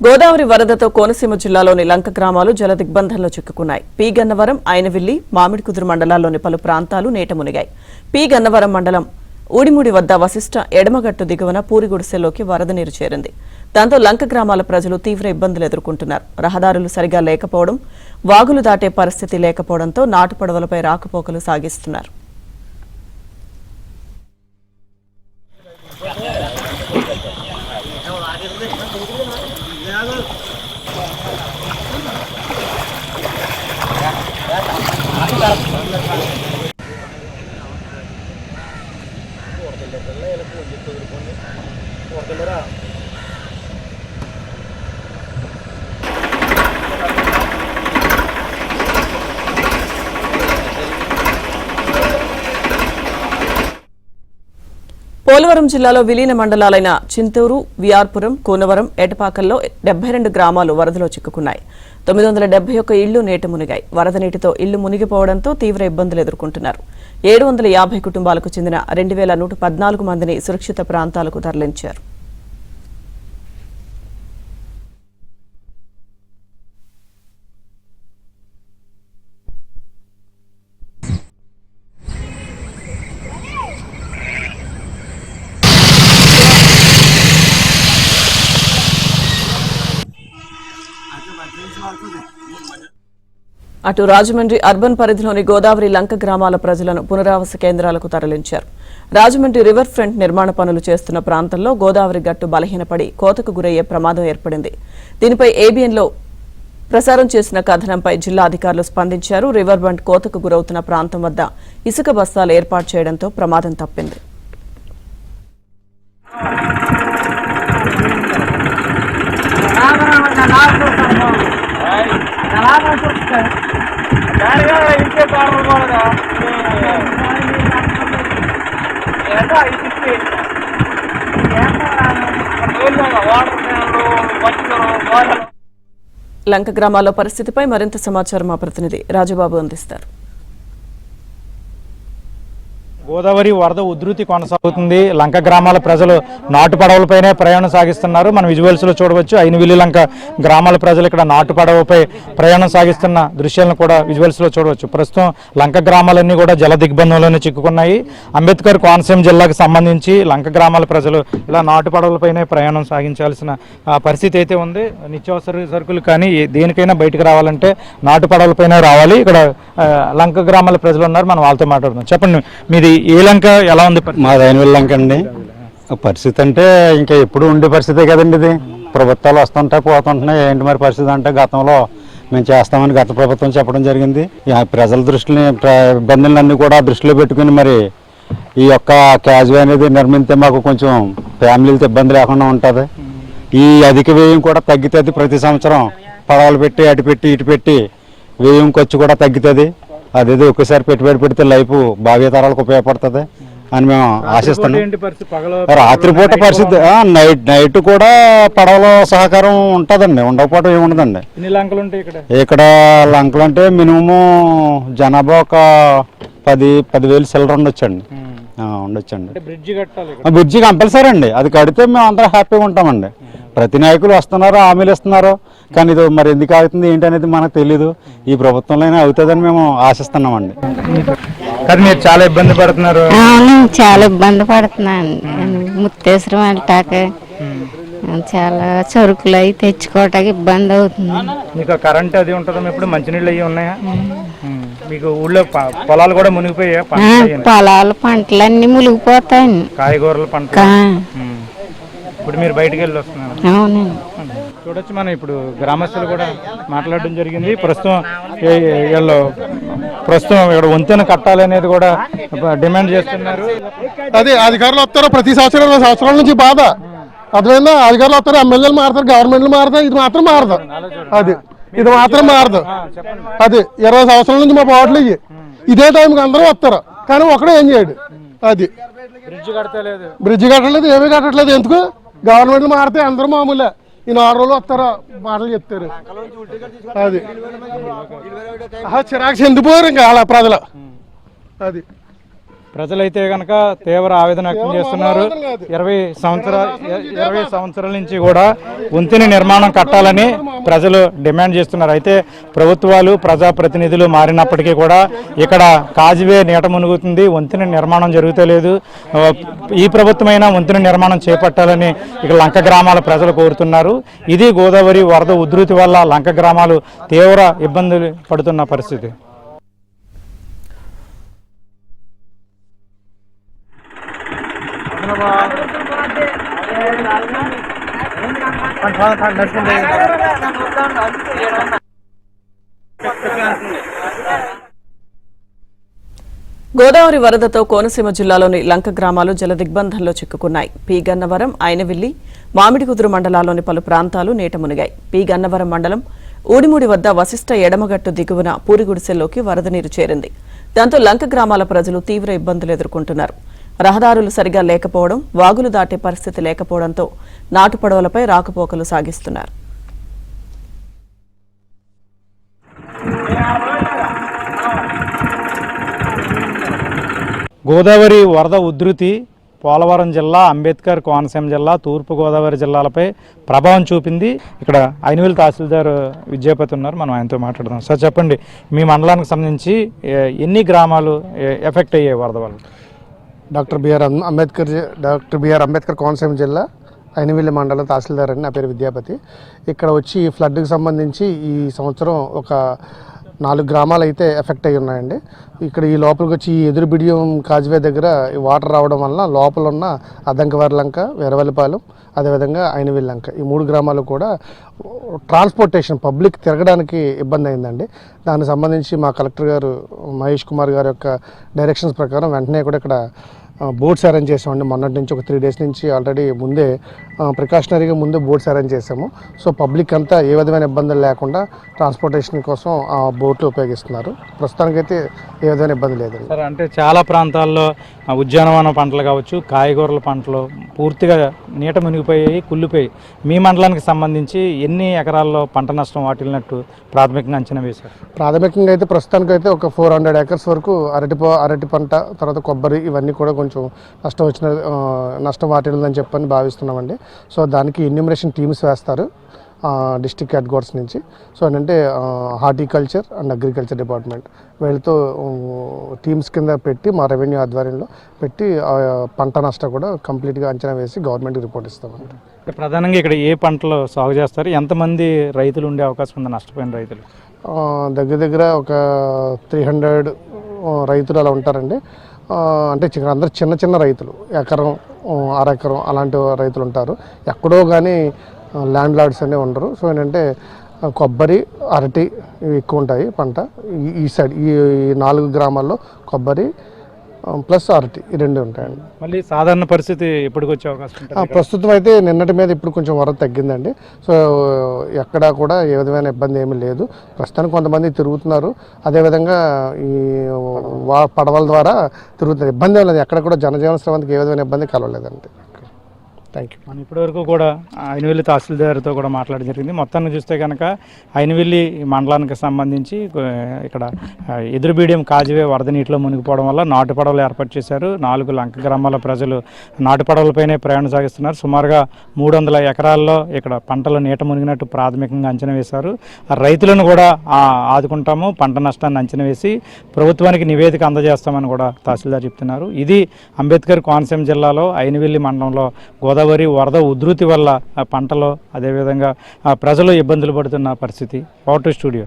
గోదావరి వరదతో కోనసీమ జిల్లాలోని లంక గ్రామాలు జల దిగ్బంధంలో చిక్కుకున్నాయి. పి గన్నవరం, ఆయనవిల్లి, మామిడికుదురు మండలాల్లోని పలు ప్రాంతాలు నీట మునిగాయి. పి గన్నవరం మండలం ఊడిముడి వద్ద వశిష్ట ఎడమగట్టు దిగువన పూరిగుడిసెలోకి వరద నీరు చేరింది. దాంతో లంక గ్రామాల ప్రజలు తీవ్ర ఇబ్బందులు ఎదుర్కొంటున్నారు. రహదారులు సరిగా లేకపోవడం, వాగులు దాటే పరిస్థితి లేకపోవడంతో నాటు పడవలపై రాకపోకలు సాగిస్తున్నారు. పోలవరం జిల్లాలో విలీన మండలాలైన చింతూరు, విఆర్పురం, కూనవరం, ఏటపాకల్లో 72 గ్రామాలు వరదలో చిక్కుకున్నాయి. 971 ఇళ్లు నీట మునిగాయి. వరద నీటితో ఇళ్లు మునిగిపోవడంతో తీవ్ర ఇబ్బందులు ఎదుర్కొంటున్నారు. 750 కుటుంబాలకు చెందిన 2114 మందిని సురక్షిత ప్రాంతాలకు తరలించారు. అటు రాజమండ్రి అర్బన్ పరిధిలోని గోదావరి లంక గ్రామాల ప్రజలను పునరావాస కేంద్రాలకు తరలించారు. రాజమండ్రి రివర్ ఫ్రంట్ నిర్మాణ పనులు చేస్తున్న ప్రాంతంలో గోదావరి గట్టు బలహీనపడి కోతకు గురయ్యే ప్రమాదం ఏర్పడింది. దీనిపై ఏబిఎన్లో ప్రసారం చేసిన కథనంపై జిల్లా అధికారులు స్పందించారు. రివర్ బండ్ కోతకు గురవుతున్న ప్రాంతం వద్ద ఇసుక బస్తాలు ఏర్పాటు చేయడంతో ప్రమాదం తప్పింది. లంక గ్రామాల్లో పరిస్థితిపై మరింత సమాచారం మా ప్రతినిధి రాజబాబు అందిస్తారు. గోదావరి వరద ఉధృతి కొనసాగుతుంది. లంక గ్రామాల ప్రజలు నాటు పడవలపైనే ప్రయాణం సాగిస్తున్నారు. మన విజువల్స్ లో చూడవచ్చు. అయినవిల్లి లంక గ్రామాల ప్రజలు ఇక్కడ నాటు పడవపై ప్రయాణం సాగిస్తున్న దృశ్యాలను కూడా విజువల్స్ లో చూడవచ్చు. ప్రస్తుతం లంక గ్రామాలన్నీ కూడా జల దిగ్బంధంలోనే చిక్కుకున్నాయి. అంబేద్కర్ కోనసీమ జిల్లాకు సంబంధించి లంక గ్రామాల ప్రజలు ఇలా నాటు పడవలపైనే ప్రయాణం సాగించాల్సిన పరిస్థితి అయితే ఉంది. నిత్యావసర సరుకులు కానీ దేనికైనా బయటకు రావాలంటే నాటు పడవలపైనే రావాలి. ఇక్కడ లంక గ్రామాల ప్రజలు ఉన్నారు, మనం వాళ్ళతో మాట్లాడుతున్నాం. చెప్పండి, మీది ఏ లంక, ఎలా ఉంది? మాది అయినవిల్లి లంక అండి. పరిస్థితి అంటే ఇంకా ఎప్పుడు ఉండే పరిస్థితే కదండి. ఇది ప్రభుత్వాలు వస్తుంటాయి పోతుంటున్నాయి. ఏంటి మరి పరిస్థితి అంటే గతంలో మేము చేస్తామని గత ప్రభుత్వం చెప్పడం జరిగింది. ప్రజల దృష్టిని ఇబ్బందులన్నీ కూడా దృష్టిలో పెట్టుకుని మరి ఈ యొక్క క్యాజువల్ అనేది నిర్మిస్తే మాకు కొంచెం ఫ్యామిలీలతో ఇబ్బంది లేకుండా ఉంటుంది. ఈ అధిక వ్యయం కూడా తగ్గుతుంది. ప్రతి సంవత్సరం పడవలు పెట్టి అటు పెట్టి ఇటు పెట్టి వ్యయం ఖర్చు కూడా తగ్గుతుంది. అదేదో ఒక్కసారి పెట్టుబడి పెడితే లైఫ్ భావితరాలకు ఉపయోగపడుతుంది అని మేము ఆశిస్తున్నాం. రాత్రిపూట పరిస్థితి నైట్ కూడా పడవలో సహకారం ఉంటుందండి, ఉండకపోవడం ఏముండదండి. ఇక్కడ లంకలు అంటే మినిమం జనాభా ఒక 10,000 చిల్లర ఉండొచ్చండి. బ్రిడ్జి కంపల్సరీ అండి. అది కడితే మేము అందరం హ్యాపీగా ఉంటామండి. ప్రతి నాయకులు వస్తున్నారు, హామీలు ఇస్తున్నారు, కానీ ఇది మరి ఎందుకు అవుతుంది ఏంటి అనేది మనకు తెలీదు. ఈ ప్రభుత్వంలోనే అవుతుందని మేము ఆశిస్తున్నామండి. కానీ మీరు చాలా ఇబ్బంది పడుతున్నారు. చాలా ఇబ్బంది పడుతున్నాను. ముత్తేశ్వరం వెళ్ళటాక చాలా సరుకులు అవి తెచ్చుకోవటానికి ఇబ్బంది అవుతుంది. మీకు కరెంట్ అది ఉంటుందా? ఇప్పుడు మంచినీళ్ళు అవి ఉన్నాయా? మీకు ఊళ్ళో పొలాలు కూడా మునిగిపోయా? పొలాలు పంటలు అన్ని మునిగిపోతాయండి. కాయగూరల పంట. ఇప్పుడు మీరు బయటకు వెళ్ళి వస్తున్నారు. అవునండి. చూడొచ్చు, మనం ఇప్పుడు గ్రామస్తులు కూడా మాట్లాడడం జరిగింది. ప్రస్తుతం వీళ్ళు ఇక్కడ వంతెన కట్టాలనేది కూడా డిమాండ్ చేస్తున్నారు. అదే అధికారులు వస్తారు ప్రతి సంవత్సరాల నుంచి బాధ. అర్థమైందా? అధికారులు వస్తారు, ఎమ్మెల్యేలు మారుతారు, గవర్నమెంట్లు మారుతాయి, ఇది మాత్రం మారదు. ఇది మాత్రం మారదు. అది 20 సంవత్సరాల నుంచి మా బాటలు ఇవి ఇదే టైంకి అందరూ వస్తారు, కానీ ఒకడే ఏం చేయడు. అది బ్రిడ్జ్ కట్టలేదు, ఏమీ కట్టట్లేదు. ఎందుకు? గవర్నమెంట్లు మారితే అందరూ మామూలే. ఈ 4 రోజులు వస్తారా మాటలు చెప్తారు. అది చిరాకు చెందిపోయారు ఇంకా అలా ప్రజలు. అది ప్రజలైతే కనుక తీవ్ర ఆవేదన వ్యక్తం చేస్తున్నారు. 20 సంవత్సరాల నుంచి కూడా వంతెన నిర్మాణం కట్టాలని ప్రజలు డిమాండ్ చేస్తున్నారు. అయితే ప్రభుత్వాలు ప్రజాప్రతినిధులు మారినప్పటికీ కూడా ఇక్కడ కాజ్వే నీట మునుగుతుంది, వంతెన నిర్మాణం జరుగుతలేదు. ఈ ప్రభుత్వమైన వంతెన నిర్మాణం చేపట్టాలని ఇక్కడ లంక గ్రామాల ప్రజలు కోరుతున్నారు. ఇది గోదావరి వరద ఉధృతి వల్ల లంక గ్రామాలు తీవ్ర ఇబ్బందులు పడుతున్న పరిస్థితి. గోదావరి వరదతో కోనసీమ జిల్లాలోని లంక గ్రామాలు జలదిగ్బంధంలో చిక్కుకున్నాయి. పి గన్నవరం, ఐనవిల్లి, మామిడికుదురు మండలాల్లోని పలు ప్రాంతాలు నీట మునిగాయి. పి గన్నవరం మండలం ఊడిముడి వద్ద వశిష్ట ఎడమగట్టు దిగువన పూరిగుడిసెల్లోకి వరద నీరు చేరింది. దాంతో లంక గ్రామాల ప్రజలు తీవ్ర ఇబ్బందులు ఎదుర్కొంటున్నారు. రహదారులు సరిగా లేకపోవడం, వాగులు దాటే పరిస్థితి లేకపోవడంతో నాటు పడవలపై రాకపోకలు సాగిస్తున్నారు. గోదావరి వరద ఉధృతి పోలవరం జిల్లా, అంబేద్కర్ కోనసీమ జిల్లా, తూర్పు గోదావరి జిల్లాలపై ప్రభావం చూపింది. ఇక్కడ ఐనవిల్ తహసీల్దార్ విద్యాపతి ఉన్నారు, మనం ఆయనతో మాట్లాడదాం. సార్ చెప్పండి, మీ మండలానికి సంబంధించి ఎన్ని గ్రామాలు ఎఫెక్ట్ అయ్యాయి వరద వల్ల? డాక్టర్ బిఆర్ అంబేద్కర్ కోనసీమ జిల్లా ఐనవిల్లి మండలం తహసీల్దార్ అని, నా పేరు విద్యాపతి. ఇక్కడ వచ్చి ఫ్లడ్కి సంబంధించి ఈ సంవత్సరం ఒక 4 గ్రామాలు అయితే ఎఫెక్ట్ అయ్యి ఉన్నాయండి. ఇక్కడ ఈ లోపలికి వచ్చి ఈ ఎదురు బిడియం కాజ్వే దగ్గర వాటర్ రావడం వలన లోపల ఉన్న అద్దంకవారి లంక, వీరవల్లిపాలెం, అదేవిధంగా ఐనవిల్లి లంక, ఈ 3 గ్రామాలు కూడా ట్రాన్స్పోర్టేషన్ పబ్లిక్ తిరగడానికి ఇబ్బంది అయిందండి. దానికి సంబంధించి మా కలెక్టర్ గారు మహేష్ కుమార్ గారి యొక్క డైరెక్షన్స్ ప్రకారం వెంటనే కూడా ఇక్కడ బోట్స్ అరేంజ్ చేసామండి. మొన్నటి నుంచి ఒక 3 డేస్ నుంచి ఆల్రెడీ ముందే ప్రికాషనరీగా ముందే బోట్స్ అరేంజ్ చేసాము. సో పబ్లిక్ అంతా ఏ విధమైన ఇబ్బందులు లేకుండా ట్రాన్స్పోర్టేషన్ కోసం ఆ బోట్లు ఉపయోగిస్తున్నారు. ప్రస్తుతానికైతే ఏ విధమైన ఇబ్బంది లేదు సార్. అంటే చాలా ప్రాంతాల్లో ఉద్యానవన పంటలు కావచ్చు, కాయగూరల పంటలు పూర్తిగా నీట మునిగిపోయాయి, కుళ్ళిపోయి. మీ మండలానికి సంబంధించి ఎన్ని ఎకరాల్లో పంట నష్టం వాటిల్లినట్టు ప్రాథమికంగా అంచనా వేశారు? ప్రాథమికంగా అయితే ప్రస్తుతానికైతే ఒక 400 acres వరకు అరటి పంట, తర్వాత కొబ్బరి, ఇవన్నీ కూడా కొంచెం నష్టం వాటిల్లని చెప్పని భావిస్తున్నామండి. సో దానికి ఎన్యూమరేషన్ టీమ్స్ వేస్తారు డిస్ట్రిక్ట్ హెడ్ క్వార్టర్స్ నుంచి. సో ఏంటంటే హార్టికల్చర్ అండ్ అగ్రికల్చర్ డిపార్ట్మెంట్ వీళ్ళతో టీమ్స్ కింద పెట్టి మా రెవెన్యూ ఆధ్వర్యంలో పెట్టి పంట నష్టం కూడా కంప్లీట్గా అంచనా వేసి గవర్నమెంట్కి రిపోర్ట్ ఇస్తామండి. ప్రధానంగా ఇక్కడ ఏ పంటలు సాగు చేస్తారు? ఎంతమంది రైతులు ఉండే అవకాశం ఉంది, నష్టపోయిన రైతులు? దగ్గర ఒక 300 రైతులు అలా ఉంటారండి. అంటే అందరూ చిన్న రైతులు, ఎకరం, అరెకరం అలాంటి రైతులు ఉంటారు. ఎక్కడో కానీ ల్యాండ్ లార్డ్స్ అనేవి ఉండరు. సో ఏంటంటే కొబ్బరి, అరటి ఇవి ఎక్కువ ఉంటాయి పంట. ఈ సైడ్ ఈ 4 గ్రామాల్లో కొబ్బరి ప్లస్ అరటి ఈ 2 ఉంటాయండి. మళ్ళీ సాధారణ పరిస్థితి ఎప్పటికి వచ్చే అవకాశం ఉంటుంది? ప్రస్తుతం అయితే నిన్నటి మీద ఇప్పుడు కొంచెం వరద తగ్గిందండి. సో ఎక్కడా కూడా ఏ విధమైన ఇబ్బంది ఏమీ లేదు. ప్రస్తుతానికి కొంతమంది తిరుగుతున్నారు, అదేవిధంగా ఈ పడవల ద్వారా తిరుగుతున్నారు. ఇబ్బంది ఏం లేదు, ఎక్కడ కూడా జనజీవన స్రవంతికి ఏ విధమైన ఇబ్బంది కలవలేదండి. Thank you. మనం ఇప్పటివరకు కూడా ఐనవిల్లి తహసీల్దార్తో కూడా మాట్లాడడం జరిగింది. మొత్తాన్ని చూస్తే కనుక ఐనవిల్లి మండలానికి సంబంధించి ఇక్కడ ఎదురు బీడియం కాజ్వే వరద నీటిలో మునిగిపోవడం వల్ల నాటు పడవలు ఏర్పాటు చేశారు. 4 లంక గ్రామాల ప్రజలు నాటు పడవలపైనే ప్రయాణం సాగిస్తున్నారు. సుమారుగా 300 ఎకరాల్లో ఇక్కడ పంటలు నీట మునిగినట్టు ప్రాథమికంగా అంచనా వేశారు. రైతులను కూడా ఆదుకుంటాము, పంట నష్టాన్ని అంచనా వేసి ప్రభుత్వానికి నివేదిక అందజేస్తామని కూడా తహసీల్దార్ చెప్తున్నారు. ఇది అంబేద్కర్ కోనసీమ జిల్లాలో ఐనవిల్లి మండలంలో గోదావరి వరద ఉధృతి వల్ల పంటలో, అదేవిధంగా ప్రజలు ఇబ్బందులు పడుతున్న పరిస్థితి. Power to studio.